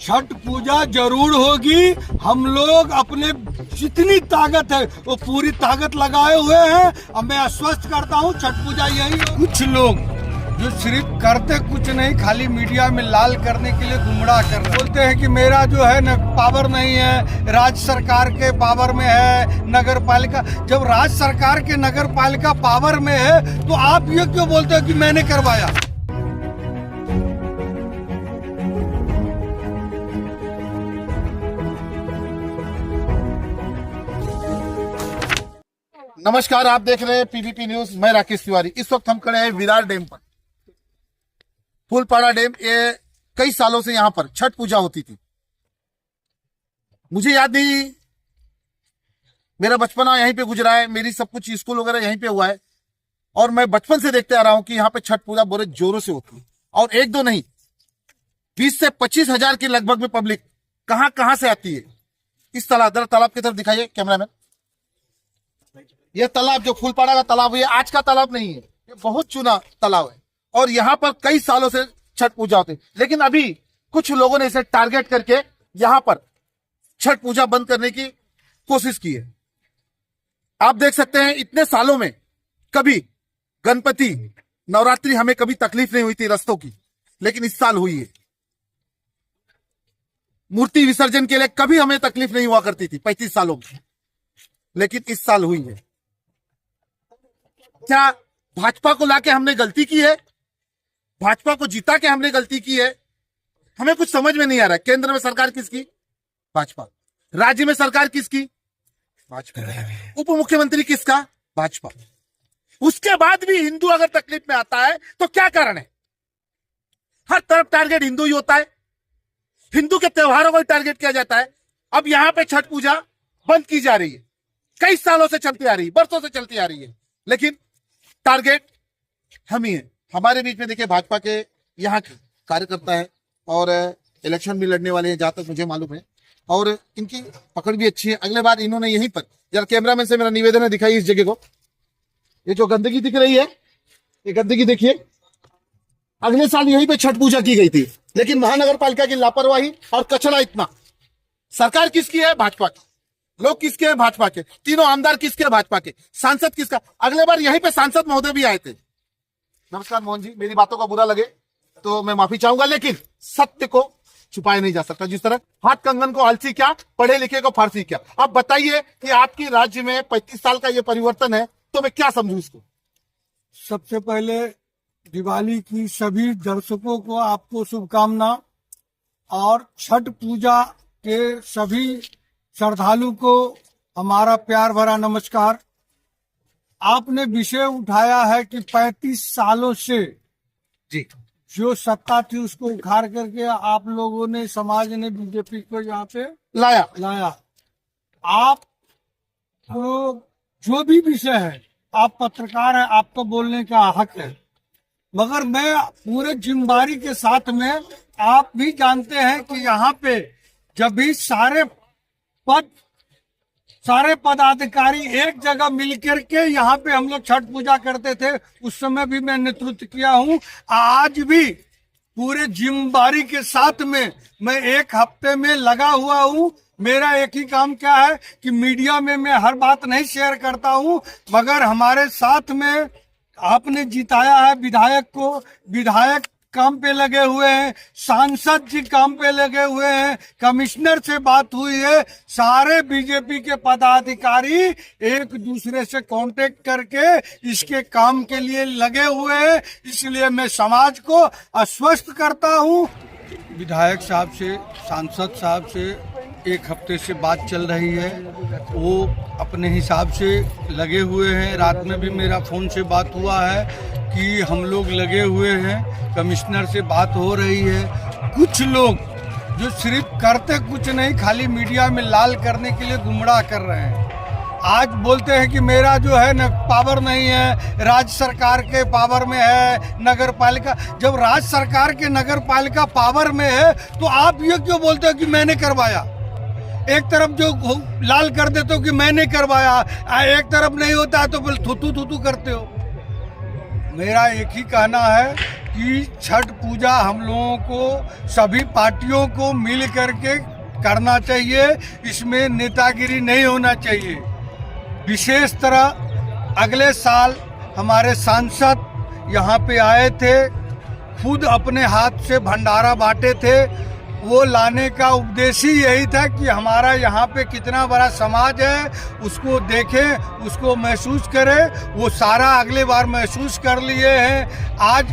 छठ पूजा जरूर होगी। हम लोग अपने जितनी ताकत है वो पूरी ताकत लगाए हुए हैं। अब मैं आश्वस्त करता हूँ छठ पूजा यही। कुछ लोग जो सिर्फ करते कुछ नहीं, खाली मीडिया में लाल करने के लिए गुमराह कर रहे हैं। बोलते हैं कि मेरा जो है न पावर नहीं है, राज्य सरकार के पावर में है, नगर पालिका। जब राज्य सरकार के नगर पालिका पावर में है तो आप ये क्यों बोलते हो कि मैंने करवाया? नमस्कार, आप देख रहे हैं पीवीपी न्यूज। मैं राकेश तिवारी। इस वक्त हम खड़े हैं विरार डैम पर। फूलपाड़ा डैम, ये कई सालों से यहाँ पर छठ पूजा होती थी। मुझे याद नहीं, मेरा बचपना यहीं पे गुजरा है, मेरी सब कुछ स्कूल वगैरह यहीं पे हुआ है और मैं बचपन से देखते आ रहा हूं कि यहाँ पे छठ पूजा बड़े जोरों से होती है। और एक दो नहीं, 20 से 25 हजार के लगभग में पब्लिक कहां से आती है। इस तालाब की तरफ दिखाइए कैमरामैन। यह तालाब जो फूलपाड़ा का तालाब है, आज का तालाब नहीं है, ये बहुत चुना तालाब है और यहाँ पर कई सालों से छठ पूजा होती है। लेकिन अभी कुछ लोगों ने इसे टारगेट करके यहाँ पर छठ पूजा बंद करने की कोशिश की है। आप देख सकते हैं इतने सालों में कभी गणपति नवरात्रि हमें कभी तकलीफ नहीं हुई थी रस्तों की, लेकिन इस साल हुई है। मूर्ति विसर्जन के लिए कभी हमें तकलीफ नहीं हुआ करती थी 35 सालों में, लेकिन इस साल हुई है। क्या भाजपा को लाके हमने गलती की है? भाजपा को जिता के हमने गलती की है? हमें कुछ समझ में नहीं आ रहा है। केंद्र में सरकार किसकी? भाजपा। राज्य में सरकार किसकी? भाजपा। उप मुख्यमंत्री किसका? भाजपा। उसके बाद भी हिंदू अगर तकलीफ में आता है तो क्या कारण है? हर तरफ टारगेट हिंदू ही होता है, हिंदू के त्योहारों को टारगेट किया जाता है। अब यहां पे छठ पूजा बंद की जा रही है, कई सालों से चलती आ रही है, बरसों से चलती आ रही है, लेकिन टारगेट हम ही है। हमारे बीच में देखिए भाजपा के यहाँ के कार्यकर्ता है और इलेक्शन भी लड़ने वाले हैं जहां तक मुझे मालूम है, और इनकी पकड़ भी अच्छी है। अगले बार इन्होंने यहीं पर, जरा कैमरामैन से मेरा निवेदन है, दिखाई इस जगह को। ये जो गंदगी दिख रही है, ये गंदगी देखिए, अगले साल यहीं पे छठ पूजा की गई थी, लेकिन महानगर पालिका की लापरवाही और कचरा इतना। सरकार किसकी है? भाजपा की। लोग किसके हैं? भाजपा के। तीनों आमदार किसके हैं? भाजपा के। सांसद किसका? अगले बार यहीं पे सांसद महोदय भी आए थे। नमस्कार मोहन जी, मेरी बातों का बुरा लगे तो मैं माफी चाहूंगा, लेकिन सत्य को छुपाया नहीं जा सकता। जिस तरह हाथ कंगन को आलसी क्या, पढ़े लिखे को फारसी क्या। अब बताइए कि आपकी राज्य में 35 साल का ये परिवर्तन है तो मैं क्या समझूं इसको। सबसे पहले दिवाली की सभी दर्शकों को आपको शुभकामना, और छठ पूजा के सभी श्रद्धालु को हमारा प्यार भरा नमस्कार। आपने विषय उठाया है कि 35 सालों से जी जो सत्ता थी उसको उखाड़ करके आप लोगों ने, समाज ने बीजेपी को यहाँ पे लाया। आप तो जो भी विषय है, आप पत्रकार हैं, आपको बोलने का हक है, मगर मैं पूरे जिम्मेदारी के साथ में, आप भी जानते हैं कि यहाँ पे जब भी सारे पदाधिकारी एक जगह मिलकर के यहाँ पे हम लोग छठ पूजा करते थे, उस समय भी मैं नेतृत्व किया हूँ। आज भी पूरे जिम्मेदारी के साथ में मैं एक हफ्ते में लगा हुआ हूँ। मेरा एक ही काम क्या है कि मीडिया में मैं हर बात नहीं शेयर करता हूँ, मगर हमारे साथ में आपने जिताया है विधायक को, विधायक काम पे लगे हुए हैं, सांसद जी काम पे लगे हुए हैं, कमिश्नर से बात हुई है, सारे बीजेपी के पदाधिकारी एक दूसरे से कांटेक्ट करके इसके काम के लिए लगे हुए हैं। इसलिए मैं समाज को आश्वस्त करता हूं। विधायक साहब से, सांसद साहब से एक हफ्ते से बात चल रही है, वो अपने हिसाब से लगे हुए हैं। रात में भी मेरा फ़ोन से बात हुआ है कि हम लोग लगे हुए हैं, कमिश्नर से बात हो रही है। कुछ लोग जो सिर्फ करते कुछ नहीं, खाली मीडिया में लाल करने के लिए गुमराह कर रहे हैं। आज बोलते हैं कि मेरा जो है न पावर नहीं है, राज्य सरकार के पावर में है, नगर पालिका। जब राज्य सरकार के नगर पालिका पावर में है तो आप ये क्यों बोलते हो कि मैंने करवाया? एक तरफ जो लाल कर देते हो कि मैंने करवाया, एक तरफ नहीं होता है तो थुतू थुतू करते हो। मेरा एक ही कहना है कि छठ पूजा हम लोगों को सभी पार्टियों को मिल करके करना चाहिए। इसमें नेतागिरी नहीं होना चाहिए। विशेष तरह अगले साल हमारे सांसद यहाँ पे आए थे, खुद अपने हाथ से भंडारा बांटे थे। वो लाने का उद्देश्य ही यही था कि हमारा यहाँ पे कितना बड़ा समाज है उसको देखें, उसको महसूस करें। वो सारा अगले बार महसूस कर लिए हैं। आज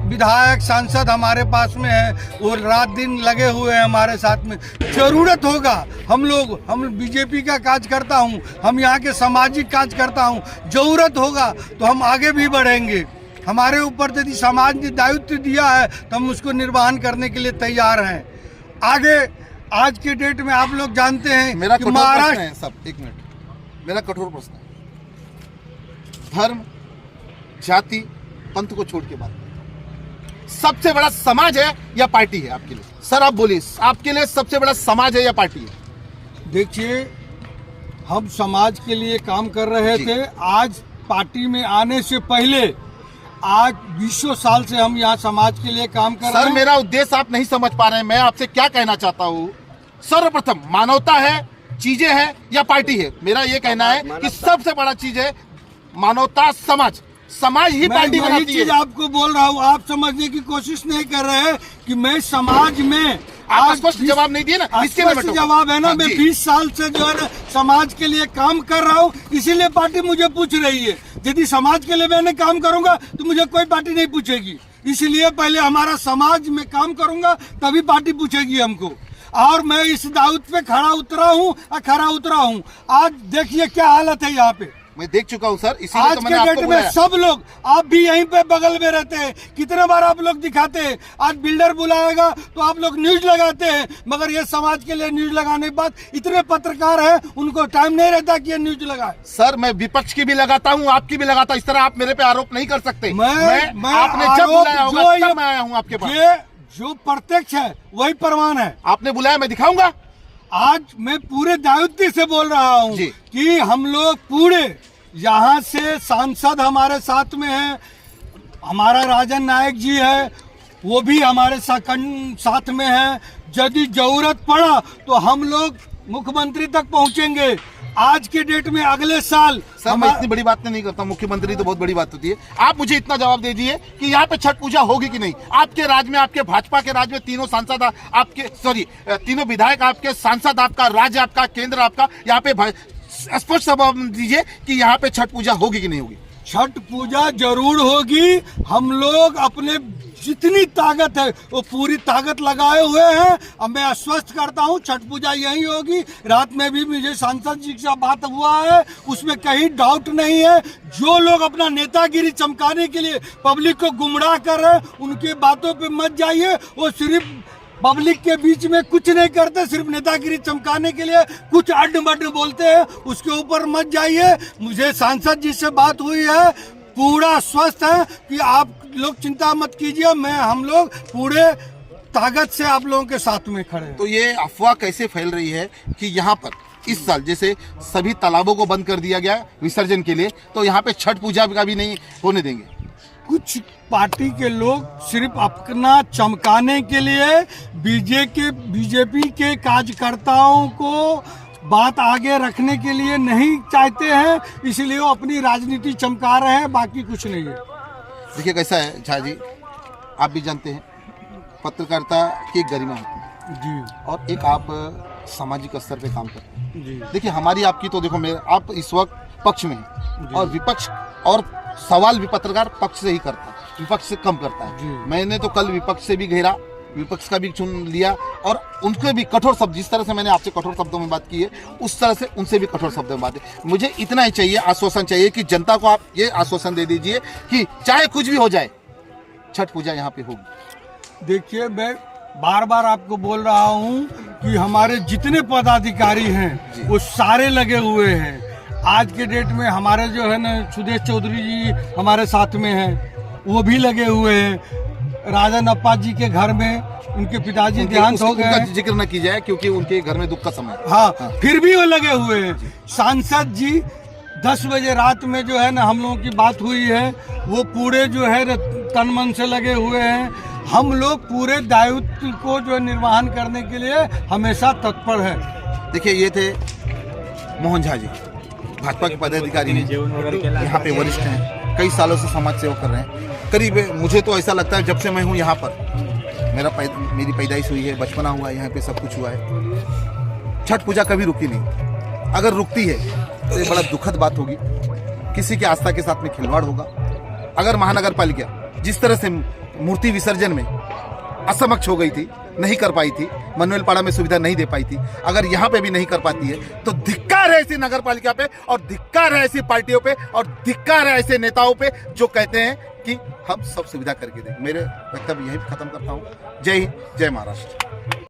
विधायक सांसद हमारे पास में है, वो रात दिन लगे हुए हैं हमारे साथ में। जरूरत होगा हम बीजेपी का काज करता हूँ, हम यहाँ के सामाजिक काज करता हूँ, जरूरत होगा तो हम आगे भी बढ़ेंगे। हमारे ऊपर यदि समाज ने दायित्व दिया है तो हम उसको निर्वहन करने के लिए तैयार हैं। आगे आज के डेट में आप लोग जानते हैं मेरा कि कठोर प्रश्न महाराष्ट्र है सब, एक मिनट, मेरा कठोर प्रश्न है। धर्म, जाति, पंथ को छोड़ के बात, सबसे बड़ा समाज है या पार्टी है आपके लिए? सर आप बोलिए, आपके लिए सबसे बड़ा समाज है या पार्टी है? देखिए, हम समाज के लिए काम कर रहे थे। आज पार्टी में आने से पहले आज 20 साल से हम यहाँ समाज के लिए काम कर रहे हैं। सर मेरा उद्देश्य आप नहीं समझ पा रहे हैं। मैं आपसे क्या कहना चाहता हूँ, सर्वप्रथम मानवता है, चीजें हैं या पार्टी है? मेरा ये कहना है कि सबसे बड़ा चीज है मानवता, समाज ही पार्टी वही बनाती चीज है। आपको बोल रहा हूँ, आप समझने की कोशिश नहीं कर रहे हैं कि मैं समाज में आप स्पष्ट जवाब नहीं दिए ना, इसके लिए स्पष्ट जवाब है ना। मैं 20 साल से जो है ना समाज के लिए काम कर रहा हूँ, इसीलिए पार्टी मुझे पूछ रही है। यदि समाज के लिए मैंने काम करूंगा तो मुझे कोई पार्टी नहीं पूछेगी। इसलिए पहले हमारा समाज में काम करूंगा तभी पार्टी पूछेगी हमको। और मैं इस दायित्व पे खड़ा उतरा हूँ। आज देखिए क्या हालत है यहाँ पे। मैं देख चुका हूँ सर, इसीलिए आज तो के मैंने डेट आपको में बुलाया। सब लोग, आप भी यहीं पे बगल में रहते हैं, कितने बार आप लोग दिखाते हैं। आज बिल्डर बुलाएगा तो आप लोग न्यूज लगाते हैं, मगर ये समाज के लिए न्यूज लगाने के बाद इतने पत्रकार हैं, उनको टाइम नहीं रहता कि ये न्यूज लगाए। सर मैं विपक्ष की भी लगाता हूँ, आपकी भी लगाता हूँ। इस तरह आप मेरे पे आरोप नहीं कर सकते। मैं आपने जब आरोप बुलाया होगा जो तब मैं आया हूँ आपके पास। ये जो प्रत्यक्ष है वही प्रमाण है। आपने बुलाया, मैं दिखाऊंगा। आज मैं पूरे दायित्व से बोल रहा हूँ जी। कि हम लोग पूरे यहाँ से सांसद हमारे साथ में है, हमारा राजन नायक जी है, वो भी हमारे साथ में है। यदि जरूरत पड़ा तो हम लोग मुख्यमंत्री तक पहुँचेंगे। आज के डेट में अगले साल सर मैं इतनी बड़ी बात नहीं करता, मुख्यमंत्री तो बहुत बड़ी बात होती है। आप मुझे इतना जवाब दे दीजिए कि यहाँ पे छठ पूजा होगी कि नहीं। आपके राज्य में, आपके भाजपा के राज्य में तीनों सांसद आपके, तीनों विधायक आपके, सांसद आपका, राज्य आपका, केंद्र आपका, यहाँ पे स्पष्ट जवाब दीजिए कि यहाँ पे छठ पूजा होगी कि नहीं होगी। छठ पूजा जरूर होगी। हम लोग अपने जितनी ताकत है वो पूरी ताकत लगाए हुए हैं। अब मैं आश्वस्त करता हूँ छठ पूजा यही होगी। रात में भी मुझे सांसद जी से बात हुआ है, उसमें कहीं डाउट नहीं है। जो लोग अपना नेतागिरी चमकाने के लिए पब्लिक को गुमराह कर रहे हैं, उनकी बातों पे मत जाइए। वो सिर्फ पब्लिक के बीच में कुछ नहीं करते, सिर्फ नेतागिरी चमकाने के लिए कुछ अड्ड बोलते हैं, उसके ऊपर मत जाइए। मुझे सांसद जी से बात हुई है, पूरा स्वस्थ है कि आप लोग चिंता मत कीजिए। हम लोग पूरे ताकत से आप लोगों के साथ में खड़े हैं। तो ये अफवाह कैसे फैल रही है कि यहाँ पर इस साल जैसे सभी तालाबों को बंद कर दिया गया विसर्जन के लिए, तो यहाँ पे छठ पूजा का भी नहीं होने देंगे? कुछ पार्टी के लोग सिर्फ अपना चमकाने के लिए बीजेपी के कार्यकर्ताओं को बात आगे रखने के लिए नहीं चाहते हैं, इसलिए वो अपनी राजनीति चमका रहे हैं, बाकी कुछ नहीं है। देखिए कैसा है झा जी, आप भी जानते हैं पत्रकारिता की गरिमा होती है जी, और एक आप सामाजिक स्तर पे काम करते हैं जी। देखिए हमारी आपकी तो देखो, आप इस वक्त पक्ष में हैं और विपक्ष, और सवाल भी पत्रकार पक्ष से ही करता है, विपक्ष से कम करता है। मैंने तो कल विपक्ष से भी घेरा, विपक्ष का भी चुन लिया और उनके भी कठोर शब्द, जिस तरह से मैंने आपसे कठोर शब्दों में बात की है उस तरह से उनसे भी कठोर शब्दों में बात है। मुझे इतना ही चाहिए, आश्वासन चाहिए कि जनता को आप ये आश्वासन दे दीजिए कि चाहे कुछ भी हो जाए छठ पूजा यहाँ पे होगी। देखिए, मैं बार बार आपको बोल रहा हूँ कि हमारे जितने पदाधिकारी हैं वो सारे लगे हुए हैं। आज के डेट में हमारे जो है ना सुदेश चौधरी जी हमारे साथ में हैं, वो भी लगे हुए हैं। राजन अप्पा जी के घर में उनके पिताजी देहांत हो गए, जिक्र न की जाए क्योंकि उनके घर में दुख का समय है। हाँ, फिर भी वो लगे हुए हैं। सांसद जी 10 बजे रात में जो है ना हम लोगों की बात हुई है, वो पूरे जो है तन मन से लगे हुए हैं। हम लोग पूरे दायित्व को जो निर्वहन करने के लिए हमेशा तत्पर है। देखिए, ये थे मोहन झा जी, भाजपा के पदाधिकारी हैं, यहाँ पे वरिष्ठ हैं, कई सालों से समाज सेवा कर रहे हैं। करीब मुझे तो ऐसा लगता है जब से मैं हूँ यहाँ पर, मेरी पैदाइश हुई है, बचपना हुआ है, यहाँ पे सब कुछ हुआ है, छठ पूजा कभी रुकी नहीं। अगर रुकती है तो ये बड़ा दुखद बात होगी, किसी की आस्था के साथ में खिलवाड़ होगा। अगर महानगर पालिका जिस तरह से मूर्ति विसर्जन में असमक्ष हो गई थी, नहीं कर पाई थी, मनोहल पाड़ा में सुविधा नहीं दे पाई थी, अगर यहाँ पे भी नहीं कर पाती है तो धिक्कार है ऐसी नगर पालिका पे, और धिक्कार है ऐसी पार्टियों पे, और धिक्कार है ऐसे नेताओं पे जो कहते हैं कि हम सब सुविधा करके दें। मेरे वक्तव्य यही खत्म करता हूँ। जय हिंद, जय महाराष्ट्र।